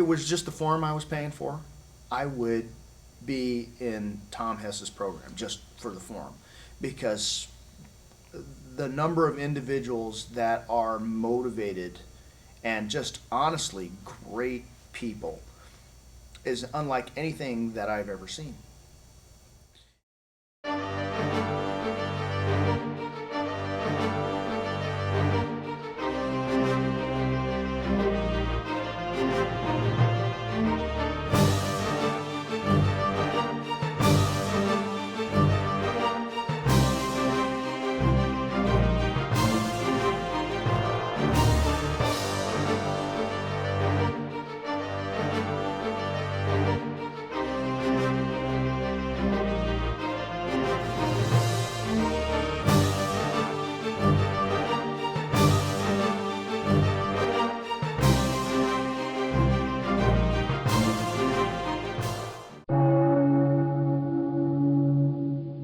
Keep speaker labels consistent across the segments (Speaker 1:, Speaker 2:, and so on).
Speaker 1: was just the forum I was paying for, I would be in Tom Hess's program just for the forum, because the number of individuals that are motivated and just honestly great people is unlike anything that I've ever seen.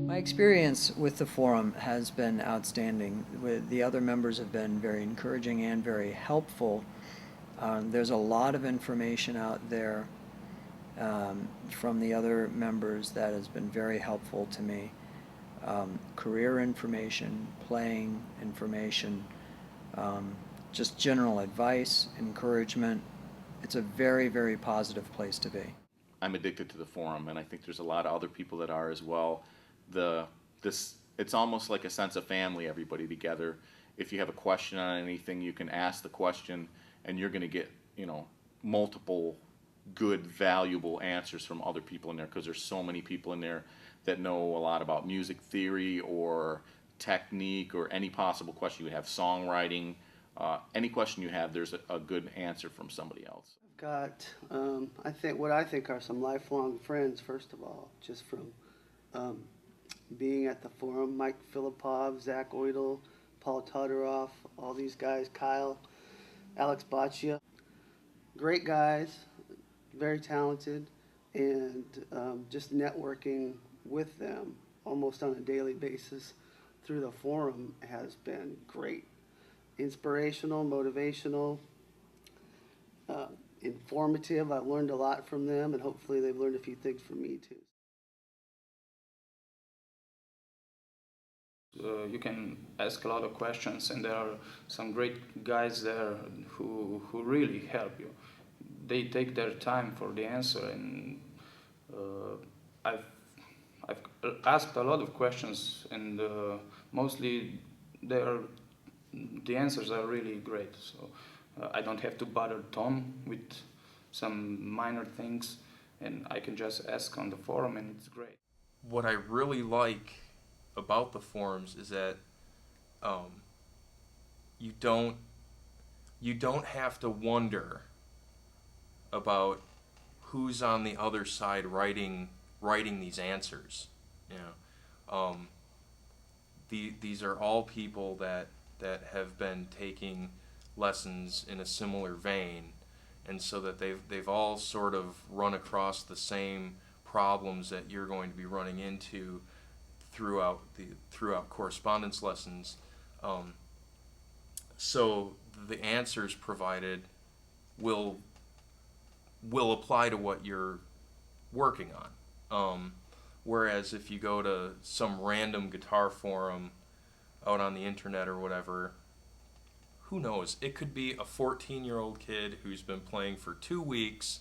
Speaker 2: My experience with the forum has been outstanding. The other members have been very encouraging and very helpful. There's a lot of information out there from the other members that has been very helpful to me. Career information, playing information, just general advice, encouragement. It's a very, very positive place to be.
Speaker 3: I'm addicted to the forum, and I think there's a lot of other people that are as well. It's almost like a sense of family, everybody together. If you have a question on anything, you can ask the question, and you're going to get, multiple good, valuable answers from other people in there, because there's so many people in there that know a lot about music theory or technique or any possible question you have, songwriting, any question you have, there's a good answer from somebody else.
Speaker 4: Got, I think are some lifelong friends, first of all, just from being at the forum. Mike Filipov, Zach Oidel, Paul Todorov, all these guys, Kyle, Alex Baccia. Great guys, very talented, and just networking with them almost on a daily basis through the forum has been great. Inspirational, motivational, informative. I've learned a lot from them, and hopefully they've learned a few things from me too.
Speaker 5: You can ask a lot of questions, and there are some great guys there who really help you. They take their time for the answer, and I've asked a lot of questions, and mostly the answers are really great. So I don't have to bother Tom with some minor things, and I can just ask on the forum, and it's great.
Speaker 6: What I really like about the forums is that you don't have to wonder about who's on the other side writing these answers. These are all people that have been taking lessons in a similar vein, and so that they've all sort of run across the same problems that you're going to be running into throughout correspondence lessons. So the answers provided will apply to what you're working on. Whereas if you go to some random guitar forum out on the internet or whatever, who knows? It could be a 14-year-old kid who's been playing for 2 weeks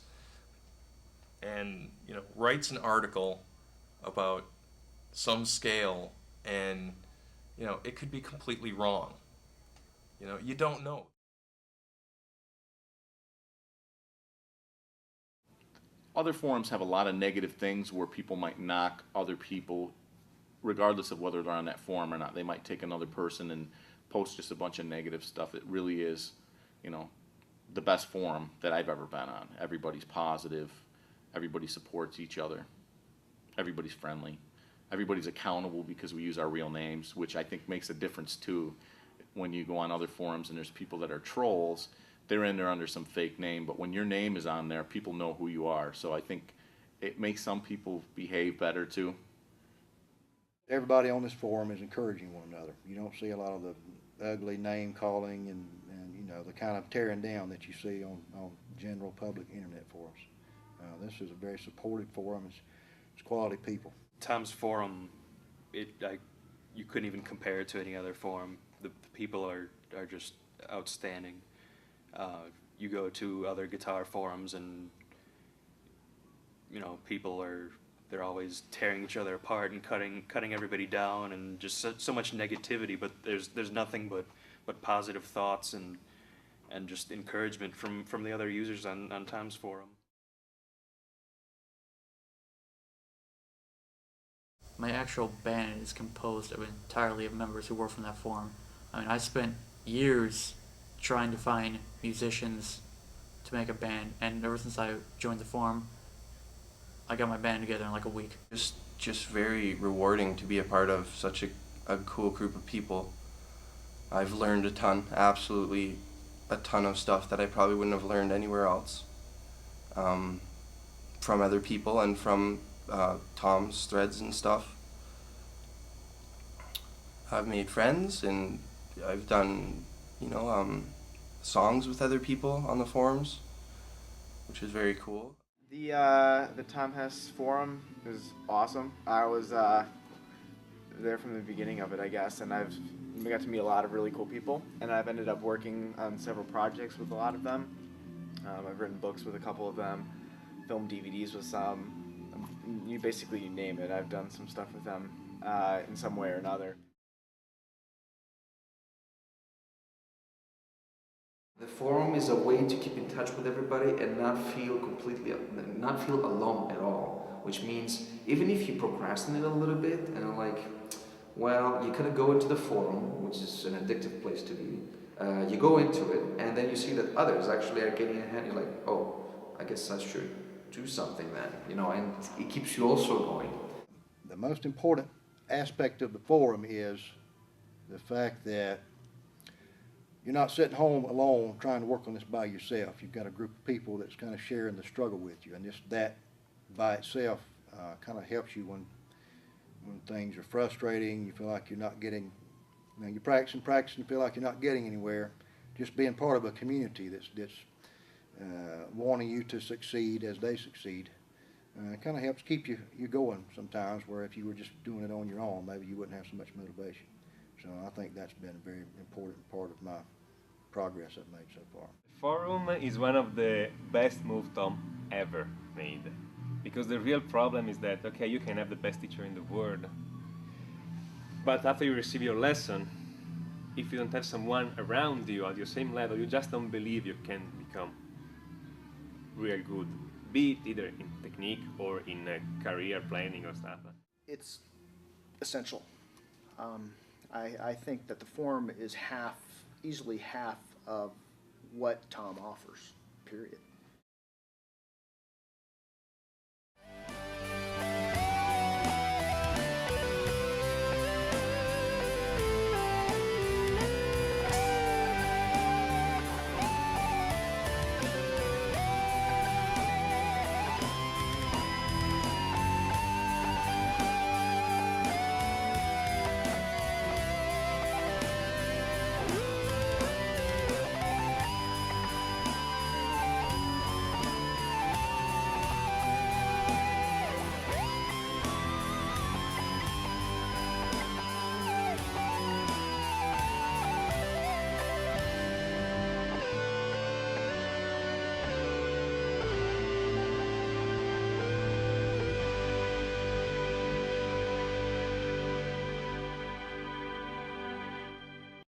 Speaker 6: and writes an article about some scale, and it could be completely wrong. You don't know.
Speaker 3: Other forums have a lot of negative things where people might knock other people, regardless of whether they're on that forum or not. They might take another person and post just a bunch of negative stuff. It really is, the best forum that I've ever been on. Everybody's positive. Everybody supports each other. Everybody's friendly. Everybody's accountable because we use our real names, which I think makes a difference too. When you go on other forums and there's people that are trolls, they're in there under some fake name, but when your name is on there, people know who you are. So I think it makes some people behave better too.
Speaker 7: Everybody on this forum is encouraging one another. You don't see a lot of the ugly name calling and know, the kind of tearing down that you see on general public internet forums. This is a very supportive forum. It's quality people.
Speaker 8: Tom's forum, you couldn't even compare it to any other forum. The people are just outstanding. You go to other guitar forums and, you know, they're always tearing each other apart and cutting everybody down, and just so much negativity, but there's nothing but positive thoughts and just encouragement from the other users on Tom's forum.
Speaker 9: My actual band is composed entirely of members who work from that forum. I mean, I spent years trying to find musicians to make a band, and ever since I joined the forum, I got my band together in like a week.
Speaker 6: Just very rewarding to be a part of such a cool group of people. I've learned a ton, absolutely a ton of stuff that I probably wouldn't have learned anywhere else, from other people and from Tom's threads and stuff. I've made friends, and I've done, you know, songs with other people on the forums, which is very cool.
Speaker 10: The Tom Hess forum is awesome. I was there from the beginning of it, I guess, and I've got to meet a lot of really cool people, and I've ended up working on several projects with a lot of them. I've written books with a couple of them, filmed DVDs with some. You name it. I've done some stuff with them in some way or another.
Speaker 11: The forum is a way to keep in touch with everybody and not feel alone at all. Which means even if you procrastinate a little bit and are like, well, you kind of go into the forum, which is an addictive place to be. You go into it, and then you see that others actually are getting ahead. You're like, oh, I guess I should do something then, you know, and it keeps you also going.
Speaker 7: The most important aspect of the forum is the fact that you're not sitting home alone trying to work on this by yourself. You've got a group of people that's kind of sharing the struggle with you, and just that by itself kind of helps you when things are frustrating, you feel like you're not getting, you know, you're practicing, you feel like you're not getting anywhere. Just being part of a community that's wanting you to succeed as they succeed kind of helps keep you going sometimes, where if you were just doing it on your own, maybe you wouldn't have so much motivation. So I think that's been a very important part of my progress I've made so far.
Speaker 12: The forum is one of the best moves Tom ever made. Because the real problem is that, okay, you can have the best teacher in the world, but after you receive your lesson, if you don't have someone around you at your same level, you just don't believe you can become real good, be it either in technique or in career planning or stuff.
Speaker 1: It's essential. I think that the forum is easily half of what Tom offers, period.